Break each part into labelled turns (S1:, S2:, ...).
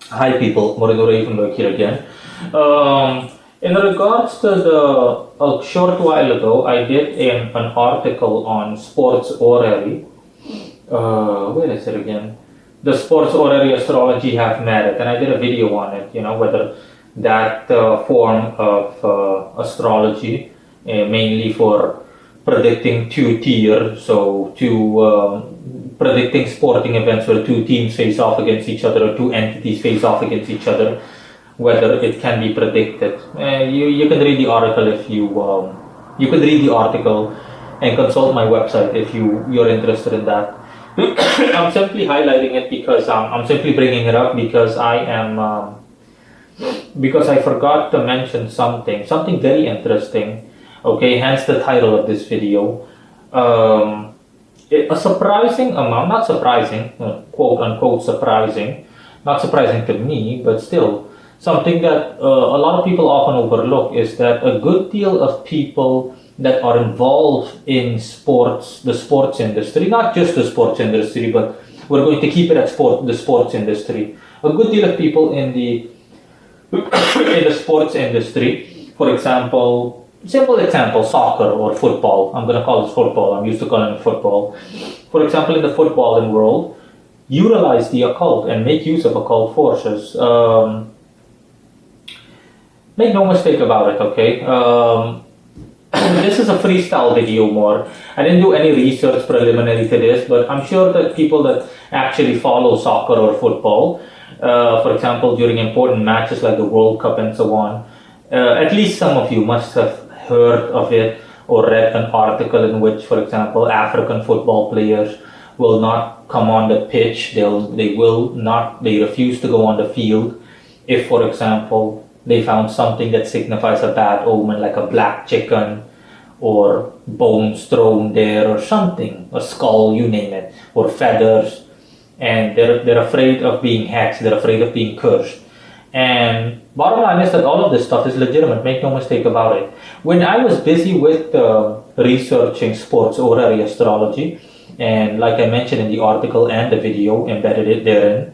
S1: Hi people, Morido from here again. In regards to a short while ago, I did an article on sports orrery. Where is it again? The sports orrery astrology have merit, and I did a video on it. You know whether that form of astrology, mainly for predicting two-tier, so predicting sporting events where two teams face off against each other or two entities face off against each other, whether it can be predicted. You can read the article if you can read the article and consult my website if you're interested in that. I'm simply highlighting it because I'm simply bringing it up because because I forgot to mention something very interesting. Okay, hence the title of this video. A surprising amount, not surprising, quote unquote surprising, not surprising to me, but still something that a lot of people often overlook is that a good deal of people that are involved in sports, the sports industry, not just the sports industry, but we're going to keep it at the sports industry. A good deal of people in the in the sports industry, for example, simple example, soccer or football. I'm going to call it football. I'm used to calling it football. For example, in the footballing world, utilize the occult and make use of occult forces. Make no mistake about it, okay? This is a freestyle video more. I didn't do any research preliminary to this, but I'm sure that people that actually follow soccer or football, for example, during important matches like the World Cup and so on, at least some of you must have heard of it or read an article in which, for example, African football players will not come on the pitch. They refuse to go on the field if, for example, they found something that signifies a bad omen, like a black chicken or bones thrown there or something, a skull, you name it, or feathers, and they're afraid of being hexed. They're afraid of being cursed. And bottom line is that all of this stuff is legitimate, make no mistake about it. When I was busy with researching sports orrery astrology, and like I mentioned in the article and the video embedded it therein,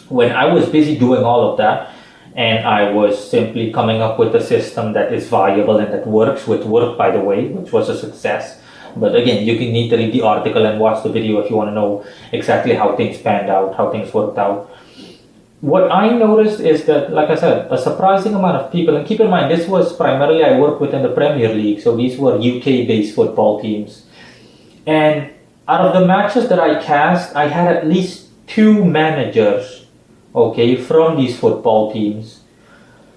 S1: when I was busy doing all of that, and I was simply coming up with a system that is viable and that works, which worked by the way, which was a success. But again, you can need to read the article and watch the video if you want to know exactly how things panned out, how things worked out. What I noticed is that, like I said, a surprising amount of people, and keep in mind, this was primarily I worked within the Premier League, so these were UK-based football teams. And out of the matches that I cast, I had at least two managers, okay, from these football teams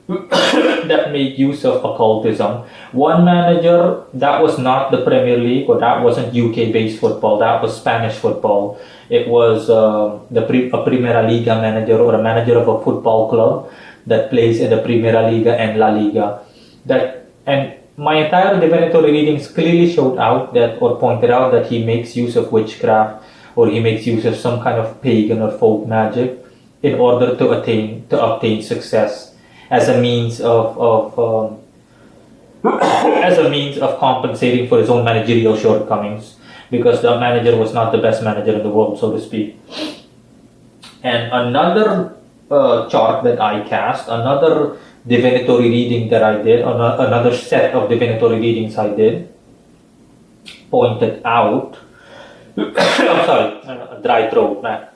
S1: that made use of occultism. One manager, that was not the Premier League, or that wasn't UK-based football, that was Spanish football. It was a Primera Liga manager, or a manager of a football club that plays in the Primera Liga and La Liga. And my entire divinatory readings clearly showed out that, or pointed out that he makes use of witchcraft, or he makes use of some kind of pagan or folk magic in order to obtain success as a means of as a means of compensating for his own managerial shortcomings, because the manager was not the best manager in the world, so to speak. And another chart that I cast, another divinatory reading that I did, another set of divinatory readings I did, pointed out, I'm sorry, a dry throat, man.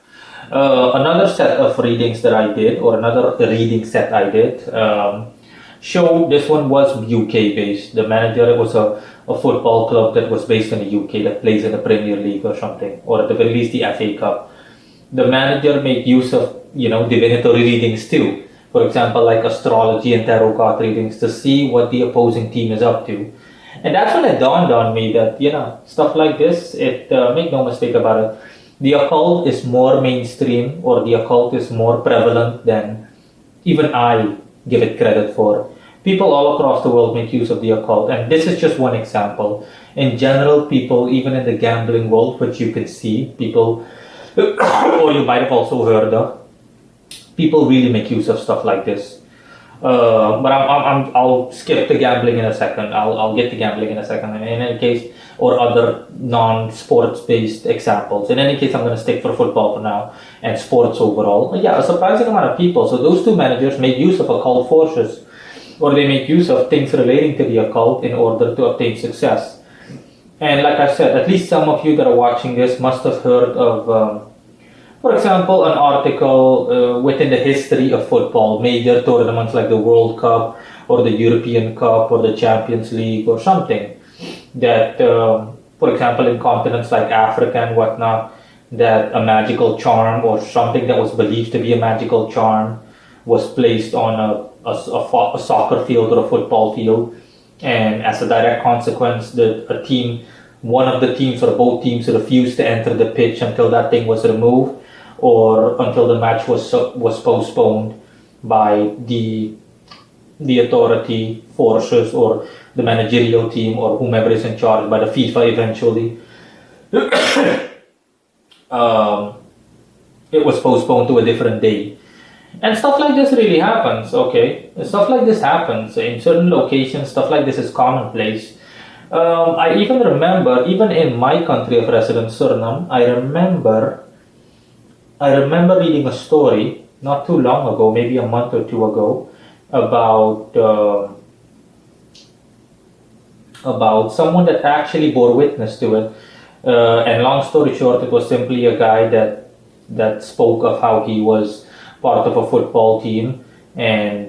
S1: Another set of readings that I did, or another reading set I did, showed this one was UK based. The manager was a football club that was based in the UK that plays in the Premier League or something, or at the very least the FA Cup. The manager made use of, divinatory readings too. For example, like astrology and tarot card readings to see what the opposing team is up to. And that's when it dawned on me that, stuff like this, make no mistake about it, the occult is more mainstream, or the occult is more prevalent than even I give it credit for. People all across the world make use of the occult, and this is just one example. In general, people, even in the gambling world, which you can see, people, or you might have also heard of, people really make use of stuff like this. I'll skip the gambling in a second. I'll get to gambling in a second. In any case, or other non-sports based examples. In any case, I'm going to stick for football for now and sports overall. Yeah, a surprising amount of people. So those two managers make use of occult forces, or they make use of things relating to the occult in order to obtain success. And like I said, at least some of you that are watching this must have heard of, for example, an article within the history of football, major tournaments like the World Cup or the European Cup or the Champions League or something that, for example, in continents like Africa and whatnot, that a magical charm or something that was believed to be a magical charm was placed on a soccer field or a football field, and as a direct consequence, one of the teams or both teams refused to enter the pitch until that thing was removed or until the match was postponed by the authority forces or the managerial team or whomever is in charge by the FIFA eventually. It was postponed to a different day. And stuff like this really happens, okay? Stuff like this happens in certain locations. Stuff like this is commonplace. I even remember, even in my country of residence, Suriname, I remember reading a story not too long ago, maybe a month or two ago, about someone that actually bore witness to it. And long story short, it was simply a guy that spoke of how he was part of a football team, and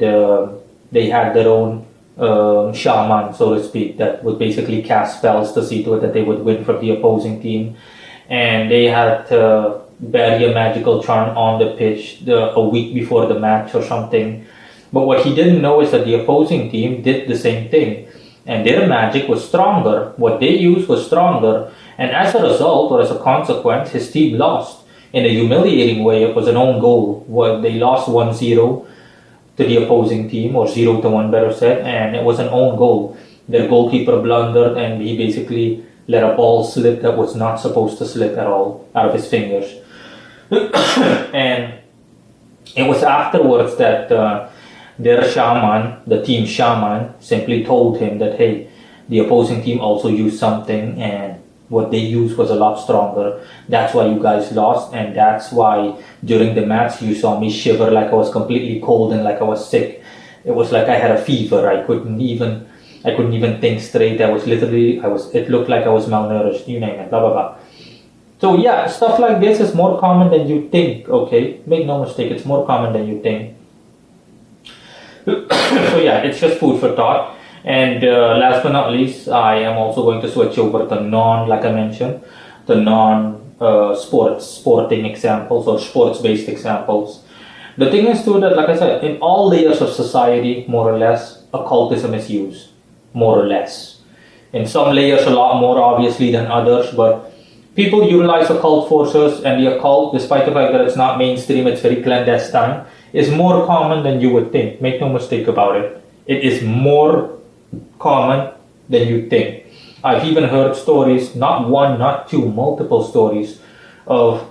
S1: they had their own shaman, so to speak, that would basically cast spells to see to it that they would win from the opposing team. And they had to bury a magical charm on the pitch a week before the match or something. But what he didn't know is that the opposing team did the same thing, and their magic was stronger. What they used was stronger, and as a result, or as a consequence, his team lost in a humiliating way. It was an own goal. They lost 1-0 to the opposing team, or 0-1 better said, and it was an own goal. Their goalkeeper blundered and he basically let a ball slip that was not supposed to slip at all out of his fingers. And it was afterwards that their shaman, the team shaman, simply told him that, hey, the opposing team also used something, and what they used was a lot stronger. That's why you guys lost, and that's why during the match you saw me shiver like I was completely cold and like I was sick. It was like I had a fever. I couldn't even think straight. It looked like I was malnourished, you name it, blah blah blah. So yeah, stuff like this is more common than you think, okay? Make no mistake, it's more common than you think. So yeah, it's just food for thought. And last but not least, I am also going to switch over to like I mentioned, the sporting examples or sports-based examples. The thing is too that, like I said, in all layers of society, more or less, occultism is used, more or less. In some layers, a lot more obviously than others, but people utilize occult forces, and the occult, despite the fact that it's not mainstream, it's very clandestine, is more common than you would think. Make no mistake about it. It is more common than you think. I've even heard stories, not one, not two, multiple stories of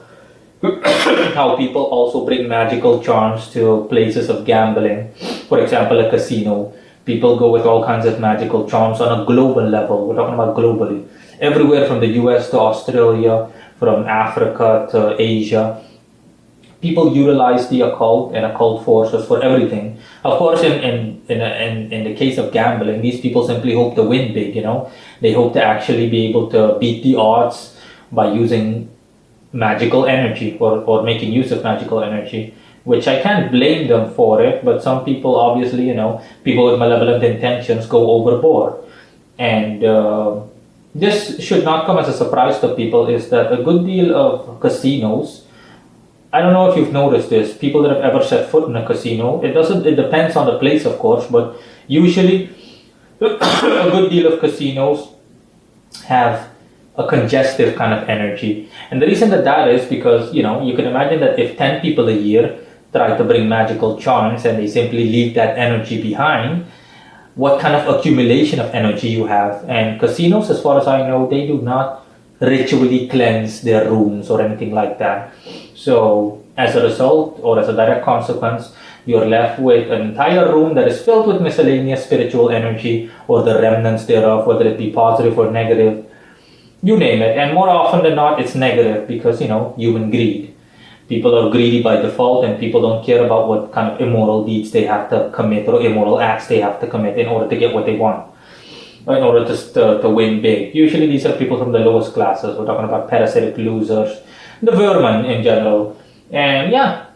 S1: how people also bring magical charms to places of gambling. For example, a casino. People go with all kinds of magical charms on a global level. We're talking about globally. Everywhere from the US to Australia, from Africa to Asia. People utilize the occult and occult forces for everything. Of course, in the case of gambling, these people simply hope to win big, you know. They hope to actually be able to beat the odds by using magical energy or making use of magical energy, which I can't blame them for it, but some people obviously, you know, people with malevolent intentions go overboard. And this should not come as a surprise to people, is that a good deal of casinos, I don't know if you've noticed this, people that have ever set foot in a casino, it depends on the place of course, but usually a good deal of casinos have a congestive kind of energy. And the reason that is because, you know, you can imagine that if 10 people a year try to bring magical charms and they simply leave that energy behind, what kind of accumulation of energy you have. And casinos, as far as I know, they do not ritually cleanse their rooms or anything like that. So as a result, or as a direct consequence, you're left with an entire room that is filled with miscellaneous spiritual energy or the remnants thereof, whether it be positive or negative, you name it. And more often than not, it's negative because, human greed. People are greedy by default, and people don't care about what kind of immoral deeds they have to commit or immoral acts they have to commit in order to get what they want, or in order to win big. Usually these are people from the lowest classes. We're talking about parasitic losers, the vermin in general. And yeah,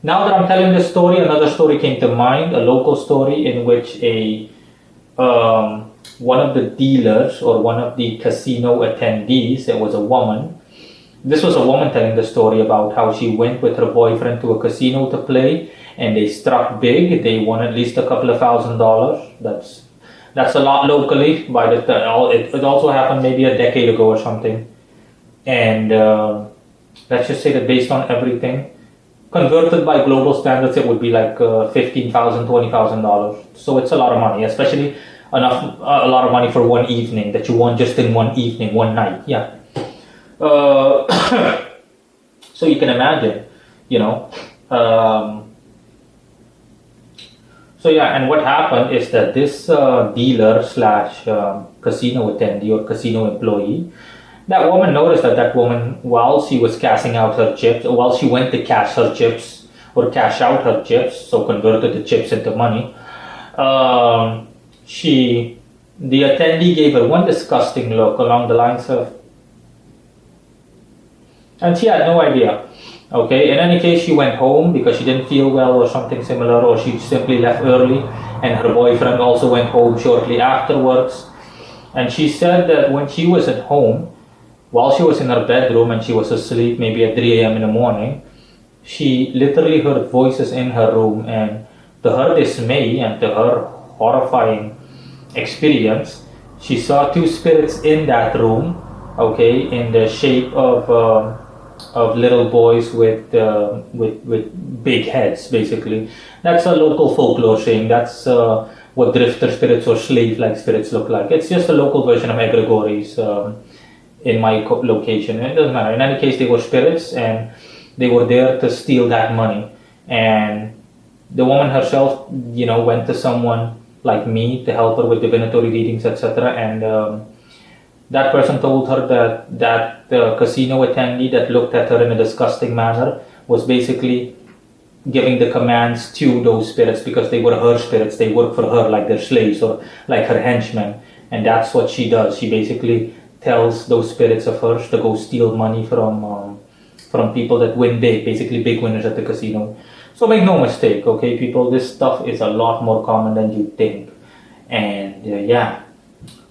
S1: now that I'm telling this story, another story came to mind, a local story in which one of the dealers or one of the casino attendees, it was a woman. This was a woman telling the story about how she went with her boyfriend to a casino to play, and they struck big. They won at least a couple of $1,000s. That's a lot locally. It also happened maybe a decade ago or something. And let's just say that based on everything, converted by global standards, it would be like $15,000, $20,000. So it's a lot of money, especially a lot of money for one evening that you won just in one evening, one night. Yeah. So you can imagine, so yeah, and what happened is that this dealer slash casino attendee or casino employee, that woman noticed that woman, while she was cashing out her chips, while she went to cash her chips or cash out her chips, so converted the chips into money, the attendee gave her one disgusting look along the lines of, and she had no idea. Okay, in any case, she went home because she didn't feel well or something similar, or she simply left early, and her boyfriend also went home shortly afterwards. And she said that when she was at home, while she was in her bedroom and she was asleep, maybe at 3 a.m. in the morning, she literally heard voices in her room, and to her dismay and to her horrifying experience, she saw two spirits in that room, okay, in the shape of little boys with big heads. Basically, that's a local folklore saying. That's what drifter spirits or slave-like spirits look like. It's just a local version of egregores in my location. It doesn't matter. In any case, they were spirits, and they were there to steal that money. And the woman herself, went to someone like me to help her with divinatory readings, etc. And that person told her that the casino attendee that looked at her in a disgusting manner was basically giving the commands to those spirits because they were her spirits. They work for her like they're slaves or like her henchmen. And that's what she does. She basically tells those spirits of hers to go steal money from people that win big, basically big winners at the casino. So make no mistake, okay, people, this stuff is a lot more common than you think. And yeah,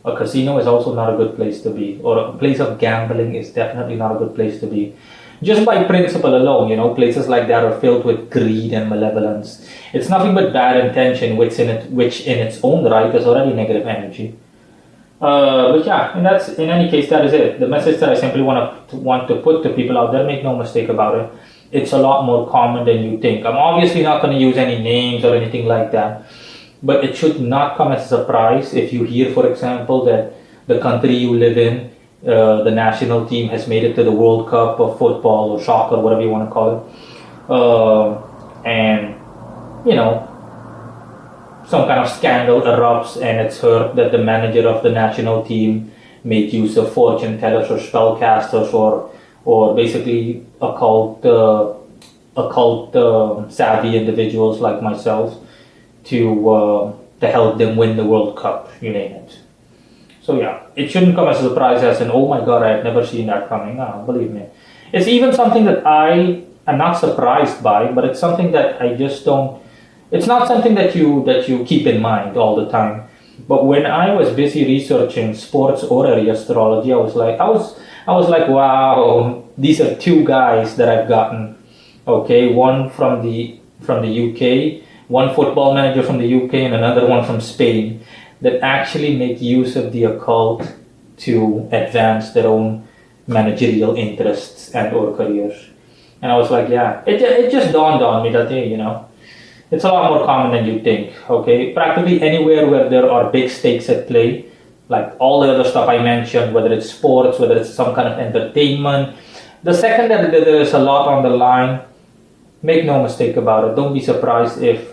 S1: a casino is also not a good place to be, or a place of gambling is definitely not a good place to be. Just by principle alone, places like that are filled with greed and malevolence. It's nothing but bad intention, which in its own right is already negative energy. But yeah, in any case, that is it. The message that I simply want to put to people out there, make no mistake about it, it's a lot more common than you think. I'm obviously not going to use any names or anything like that, but it should not come as a surprise if you hear, for example, that the country you live in, the national team has made it to the World Cup of football or soccer, whatever you want to call it, and some kind of scandal erupts, and it's heard that the manager of the national team made use of fortune tellers or spellcasters or basically occult savvy individuals like myself to help them win the World Cup, you name it. So yeah, it shouldn't come as a surprise as in, oh my god, I had never seen that coming. Believe me. It's even something that I am not surprised by, but it's something that I just don't. It's not something that you keep in mind all the time. But when I was busy researching sports orrery astrology, I was like, wow, these are two guys that I've gotten. Okay, one from the UK, one football manager from the UK, and another one from Spain, that actually make use of the occult to advance their own managerial interests and or careers. And I was like, yeah, it just dawned on me that day, it's a lot more common than you think, okay? Practically anywhere where there are big stakes at play, like all the other stuff I mentioned, whether it's sports, whether it's some kind of entertainment, the second that there is a lot on the line, Make no mistake about it. Don't be surprised if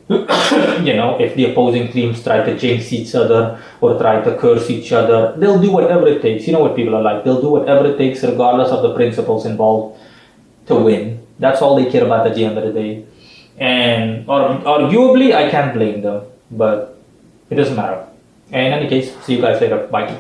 S1: if the opposing teams try to jinx each other or try to curse each other. They'll do whatever it takes. You know what people are like. They'll do whatever it takes, regardless of the principles involved, to win. That's all they care about at the end of the day. And arguably, I can't blame them, but it doesn't matter. And in any case, see you guys later. Bye.